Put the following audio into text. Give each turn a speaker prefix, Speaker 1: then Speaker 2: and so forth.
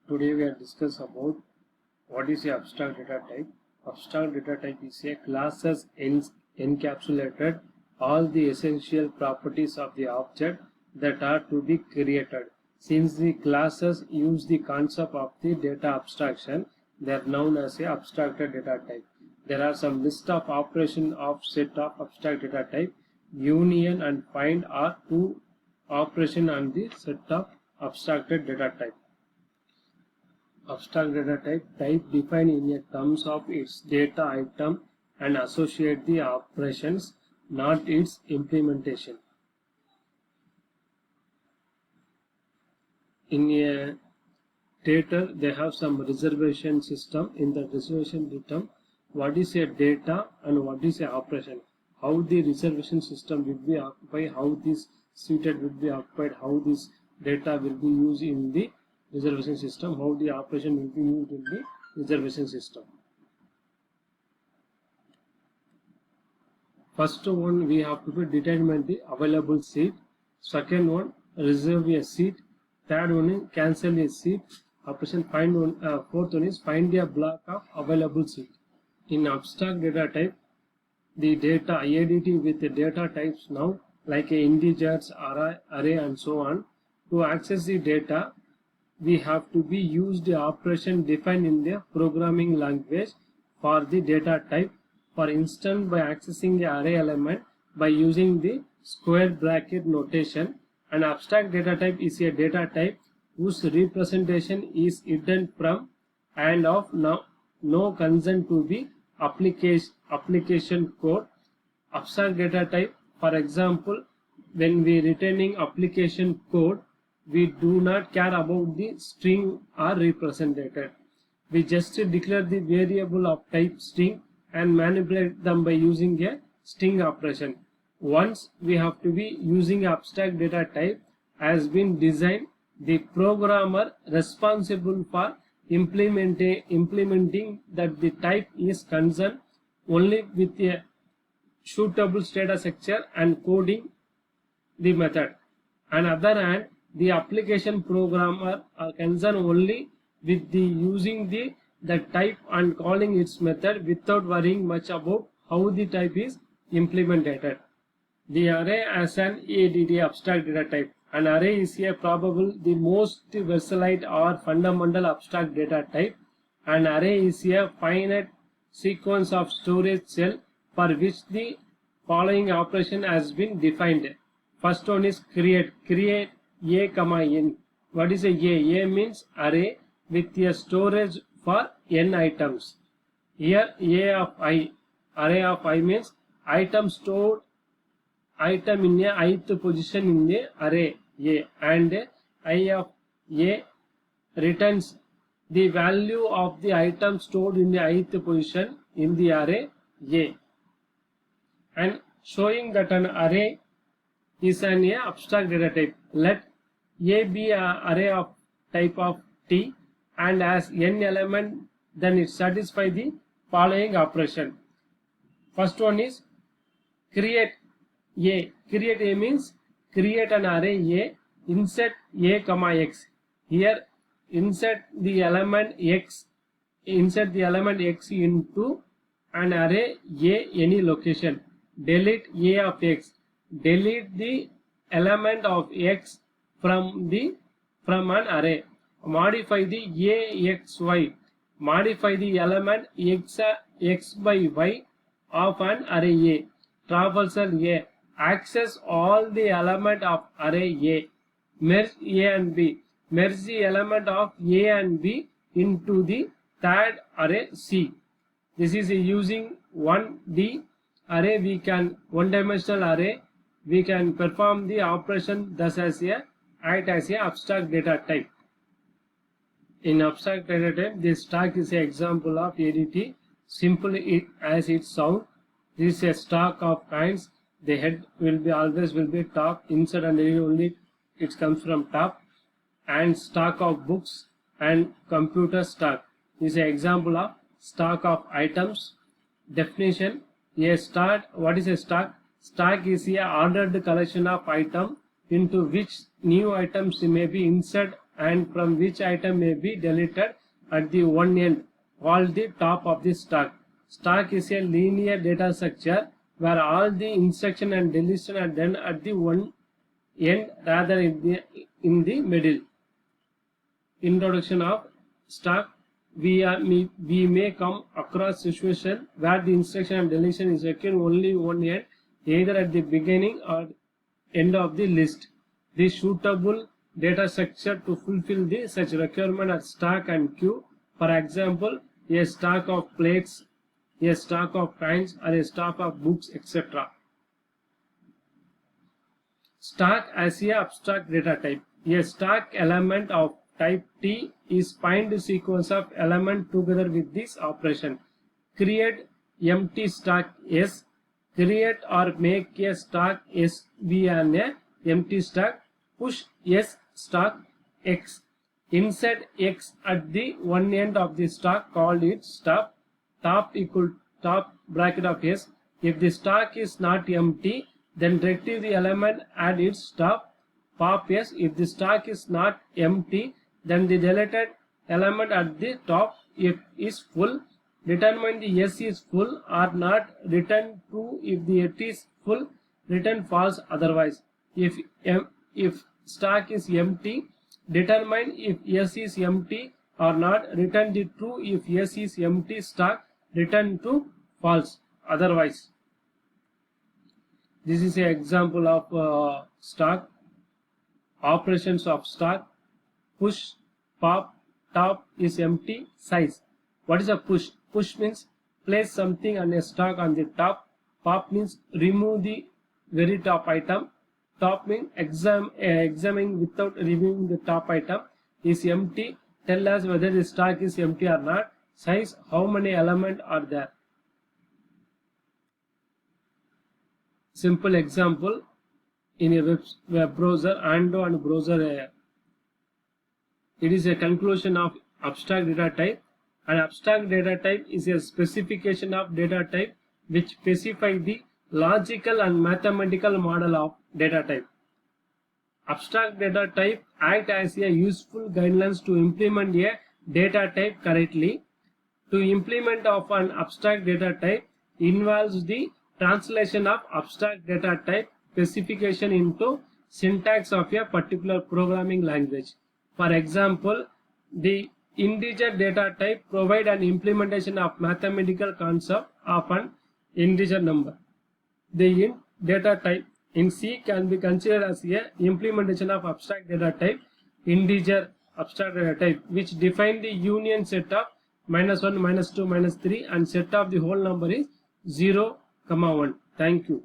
Speaker 1: Today we are discuss about what is a abstract data type. Abstract data type is a classes encapsulated all the essential properties of the object that are to be created. Since the classes use the concept of the data abstraction, they are known as a abstracted data type. There are some list of operation of set of abstract data type. Union and find are two operation on the set of abstracted data type. Abstract data type defined in terms of its data item and associate the operations, not its implementation. In a theater, they have some reservation system. In the reservation system, what is a data and what is a operation? How the reservation system will be occupied, how this seated will be occupied, how this data will be used in the reservation system, how the operation will be used in the reservation system. First one, we have to determine the available seat. Second one, reserve a seat. Third one is cancel a seat. Operation find one. Fourth one is find a block of available seat. In abstract data type, the data IADT with the data types now like a integers, array and so on. To access the data, we have to be used the operation defined in the programming language for the data type. For instance, by accessing the array element by using the square bracket notation. An abstract data type is a data type whose representation is hidden from and of no consent to the application code. Abstract data type, for example, when we returning application code, we do not care about the string are represented. We just declare the variable of type string and manipulate them by using a string operation. Once we have to be using abstract data type has been designed, the programmer responsible for implementing that the type is concerned only with a suitable data structure and coding the method. On the other hand, the application programmer are concerned only with the using the type and calling its method without worrying much about how the type is implemented. The array as an ADT abstract data type. An array is a probably the most versatile or fundamental abstract data type. An array is a finite sequence of storage cell for which the following operation has been defined. First one is create a comma n. What is a? A means array with a storage for n items. Here a of I, array of I means item stored item in a ith position in the array A, and I of A returns the value of the item stored in the ith position in the array A, and showing that an array is an abstract data type. Let A be an array of type of T and has n element, then it satisfies the following operation. First one is create A. Create A means create an array A, insert A comma x. Here insert the element x into an array A any location. Delete A of x. Delete the element of x from an array. Modify the AXY. Modify the element x by y of an array A. Traversal A. Access all the element of array A. Merge A and B. Merge the element of A and B into the third array C. This is using 1D array. One-dimensional array. We can perform the operation thus as act as a abstract data type. In abstract data type, this stack is an example of ADT. Simple as it sounds. This is a stack of coins. The head always will be top, insert and only it comes from top, and stack of books and computer stack. This is an example of stack of items. Definition: what is a stack? Stack is a ordered collection of items into which new items may be inserted and from which item may be deleted at the one end, called the top of the stack. Stack is a linear data structure where all the instruction and deletion are done at the one end rather in the middle. Introduction of stack. We may come across situation where the instruction and deletion is occurred only one end, either at the beginning or end of the list. The suitable data structure to fulfill such requirement are stack and queue. For example, a stack of plates, a stack of coins, or a stack of books, etc. Stack as a abstract data type. A stack element of type T is find sequence of element together with this operation. Create empty stack S. Create or make a stack S be an empty stack. Push S stack X. Insert X at the one end of the stack, called its top. Top equal top bracket of S. If the stack is not empty, then retrieve the element at its top. Pop S. If the stack is not empty, then the deleted element at the top if is full. Determine the S is full or not. Return true if the it is full. Return false otherwise. If stack is empty, determine if S is empty or not. Return the true if S is empty stack. Return to false otherwise. This is an example of stack. Operations of stack. Push, pop, top is empty, size. What is a push? Push means place something on a stack on the top. Pop means remove the very top item. Top means examine without removing the top item. Is empty. Tell us whether the stack is empty or not. Size, how many elements are there. Simple example in a web browser, and browser. It is a conclusion of abstract data type. An abstract data type is a specification of data type which specifies the logical and mathematical model of data type. Abstract data type act as a useful guidelines to implement a data type correctly. To implement of an abstract data type involves the translation of abstract data type specification into syntax of a particular programming language. For example, the integer data type provide an implementation of mathematical concept of an integer number. The int data type in C can be considered as a implementation of abstract data type integer abstract data type, which define the union set of -1, -2, -3 and set of the whole number is 0, 1. Thank you.